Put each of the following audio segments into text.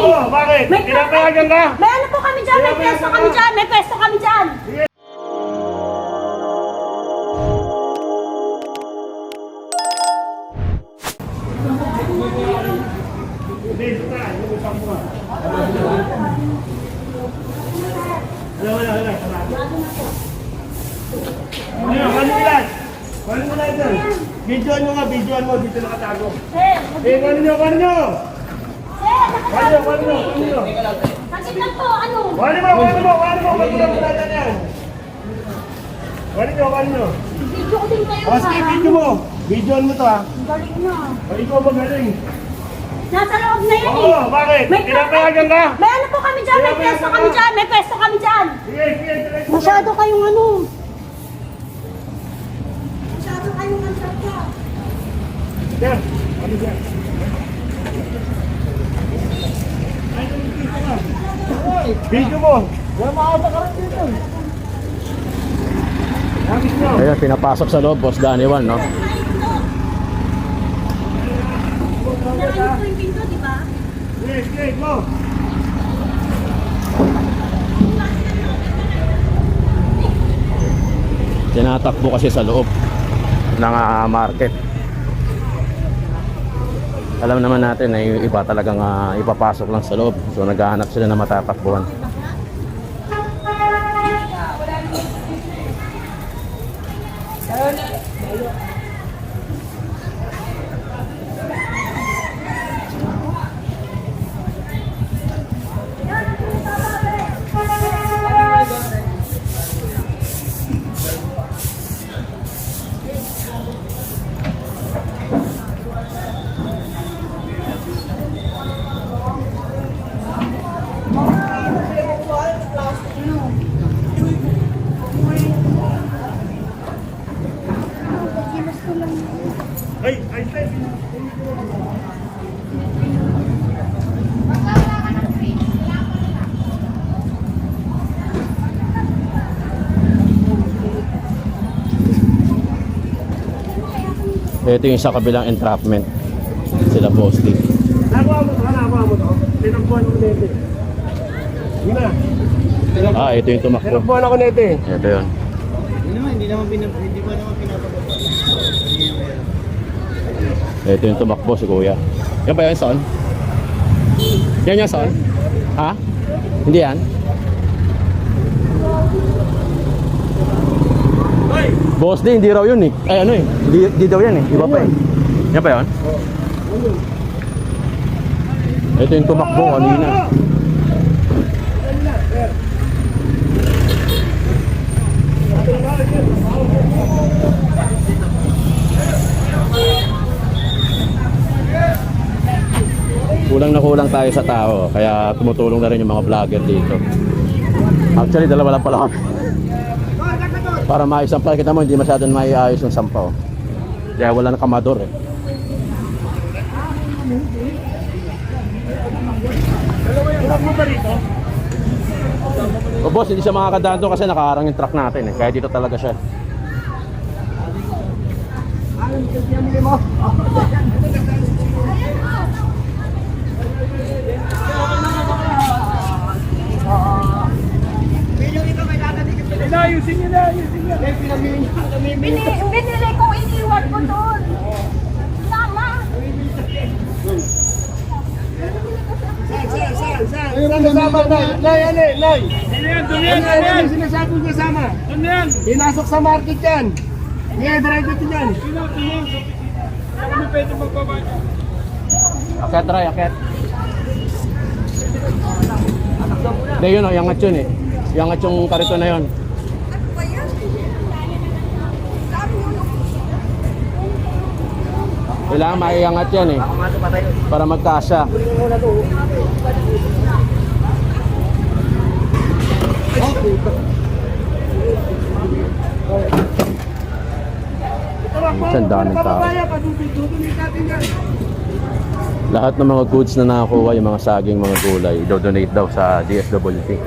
Oo, bakit? Pinapayagan ka? May ano po kami dyan, may pesto kami dyan, may pesto kami dyan. Videoan mo nga, videoan mo, dito nakatago. Sir, Kano nyo? sir, Kano nyo? Sakit lang po, ano? Kano mo? Magkulang yan. Kano nyo? Video ko din kayo, O, sige, video mo. Videoan mo to, ha. Ang galing na. O, ikaw magaling. Nasa loob na yan Oo, bakit? Pinapayagan ka? May ano po kami dyan, may pesto kami dyan, may pesto kami dyan. Sige, sige. Masyado kayong ano. Masyado kayong ansarta. Sir, ano sir? Video mo. Wala makakita ka rin dito. Nakit nyo. Ayan, pinapasok sa loob, Boss Daniel, no? Nakain po yung pinto, di ba? Sige, sige, go. Tinatakbo kasi sa loob ng market. Alam naman natin na yung iba talagang ipapasok lang sa loob. So naghahanap sila na matatakbuhan. Ay, ay, ay. Ito yung sa kabilang entrapment. Sila Boss D. Nakuha mo to. Tinakbuhan ko nete. Yun na. Ito yung tumakbo. Tinakbuhan ako nete. Ito yun. Hindi pa naman pinapababa. Ito yung tumakbo si Kuya. Yan ba yan, son? Yan yung son? Ha? Hindi yan? Boss D, hindi raw yun eh. Ay ano eh. Hindi daw yan eh. Iba pa eh. Yan ba yun? Ito yung tumakbo kanina. Kulang na kulang tayo sa tao, kaya tumutulong na rin yung mga vlogger dito. Actually, dalawa lang pala kami. Para maisampal kita mo, hindi masyadong maiayos yung sampaw. Kaya wala na kamador eh. Tinakbo ba rito? O boss, hindi siya makakadaan doon kasi nakaharang yung truck natin eh. Kaya dito talaga siya. Ayusin niyo na. Binili ko, iniwan ko doon. Tama. Saan kasama? Nay. Doon yan. Sinasabi ko kasama. Doon yan. Pinasok sa market yan. Ngayon, drive ito yan. Ano pwede magbaba niya? Akyat Ray, akyat. Hindi yun o, yangat yun eh. Yangat yung karito na yun. Kailangan maiangat yan eh. Para magkasya. Ang daming tao. Lahat ng mga goods na nakakuha, yung mga saging, mga gulay, do-donate daw sa DSWD.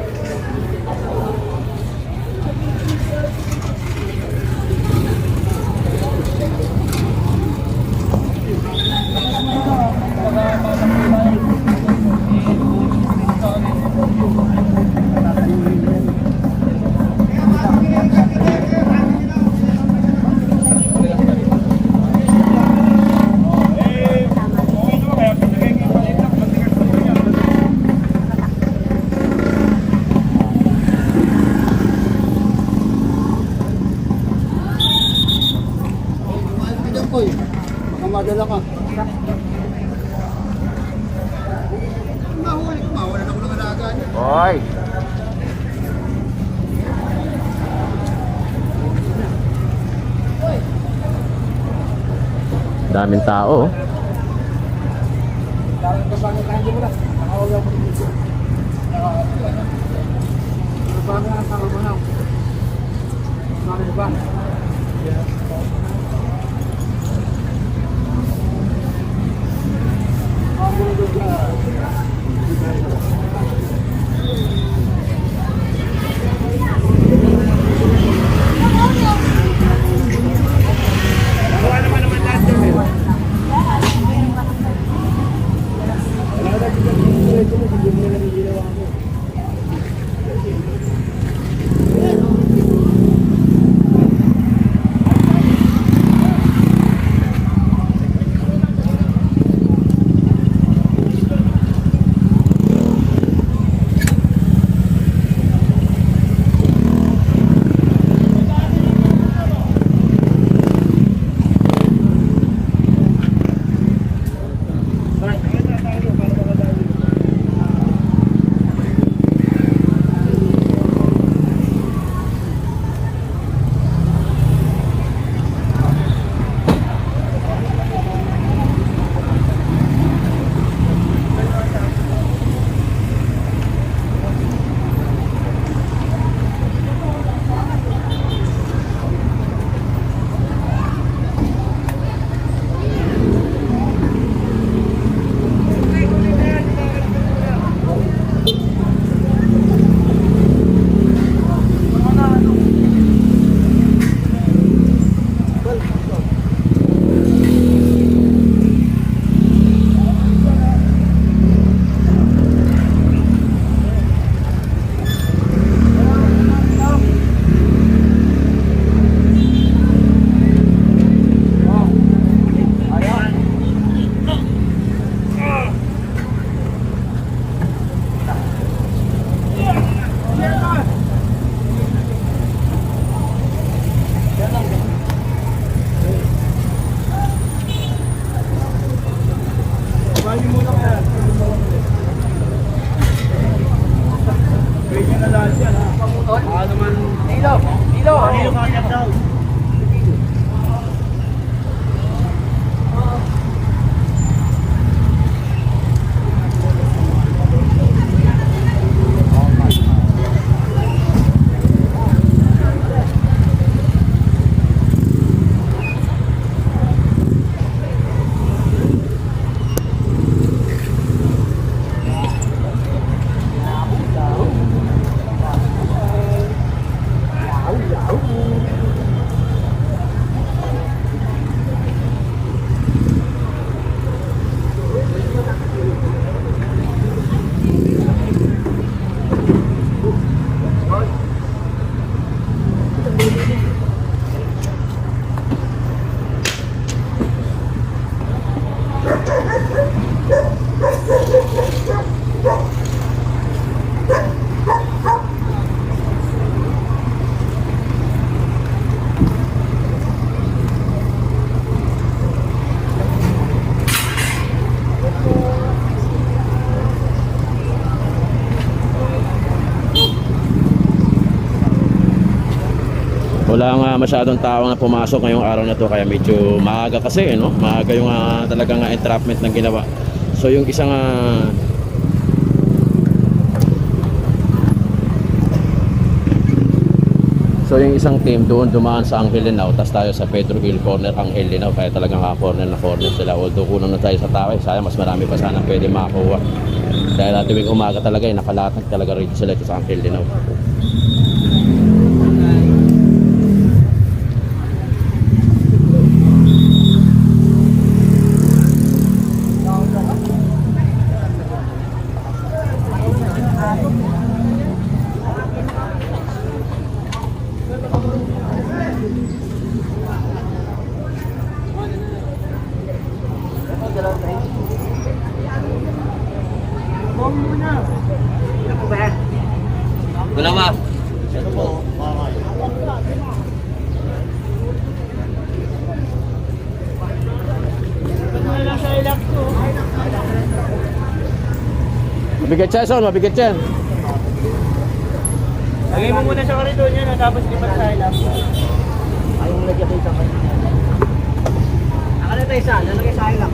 Hoy! Daming tao. Wala nga masyadong tao na pumasok ngayong araw na to, kaya medyo maaga kasi, no? Maaga yung talagang entrapment ng ginawa. So yung isang team doon dumaan sa Angelinaw, tas tayo sa Pedro Hill corner Angelinaw, kaya talagang corner na corner sila. Although kulang na tayo sa tao, sayang mas marami pa sana pwede makakuha. Dahil tuwing umaga talaga nakalatag talaga rin sila sa Angelinaw. Wala ma. Mabigat siya, Son. Mabigat yan. Lagay mo muna sa koridor niya, tapos lipat sa ilap. Ayaw mo lagyan sa koridor. Nakala tayo isa, lalagay sa ilap.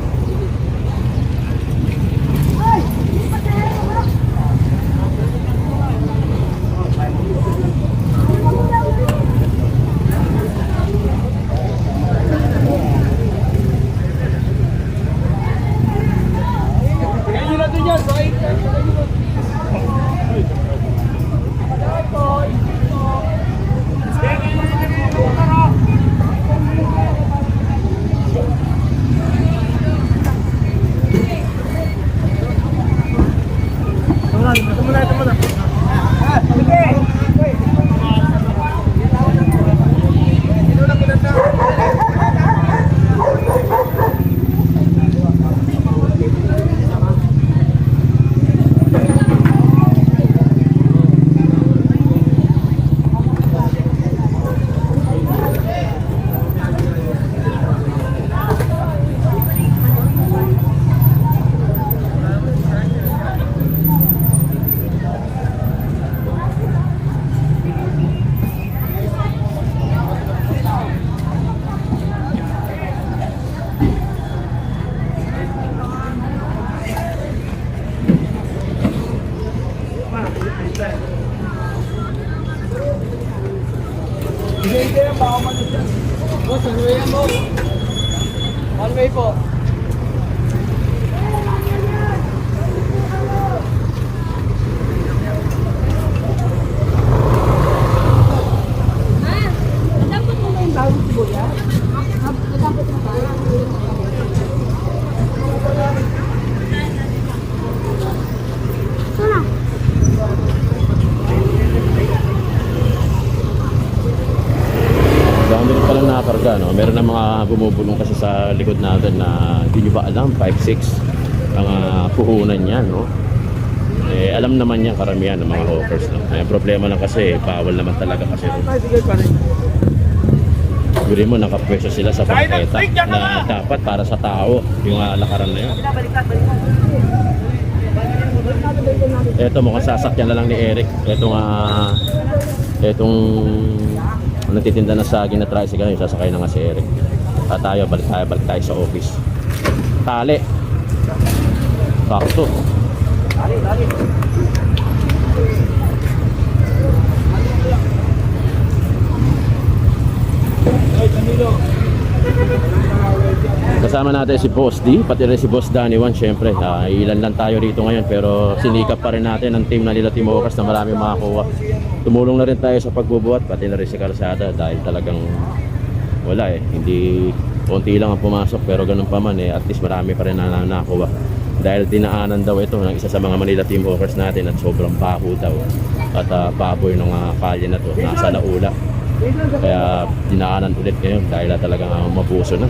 Boss, ano yan mo? One way po. Dapat mo na yung bawang sibuyas? Dapat mo ba? Ito na. Dami rin palang nakakarga, no? Meron na mga bumubulong kasi sa likod natin na hindi nyo ba alam, 5-6 ang puhunan niyan, no? Eh, alam naman yan karamihan ng mga hawkers, no? May problema lang kasi, bawal naman talaga kasi. Guri mo, nakapwesto sila sa pangketa na dapat para sa tao, yung lakaran na yun. Eto, mukhang sasakyan na lang ni Eric. Etong nagtitinda na saging na tricycle, yung sasakay na nga si Eric. At balik tayo sa office. Tali. Sakto. Dali. Kasama natin si Boss D, pati rin si Boss Danny One, syempre. Ilan lang tayo rito ngayon, pero sinikap pa rin natin ang team na nila Team Hawkers na maraming makakuha. Tumulong na rin tayo sa pagbubuhat, pati na rin si Karsada dahil talagang wala eh. Hindi, konti lang ang pumasok, pero ganun pa man eh, at least marami pa rin na nakuha. Dahil dinaanan daw ito ng isa sa mga Manila Team Hawkers natin at sobrang baho daw. At baboy ng kalye na to, nasa laula. Kaya dinaanan ulit ngayon dahil talagang mapuso na.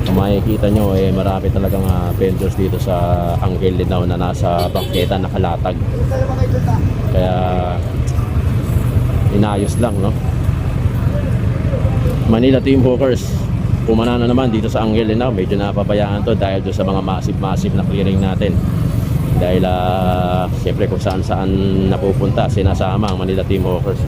Kung makikita nyo eh, marami talagang vendors dito sa Anghel Linao na nasa bangketa nakalatag. Kaya inayos lang, no? Manila Team Hawkers pumana na naman dito sa Anghel Linao. Medyo napabayaan to dahil doon sa mga massive na clearing natin. Dahil siyempre kung saan napupunta sinasama ang Manila Team Hawkers.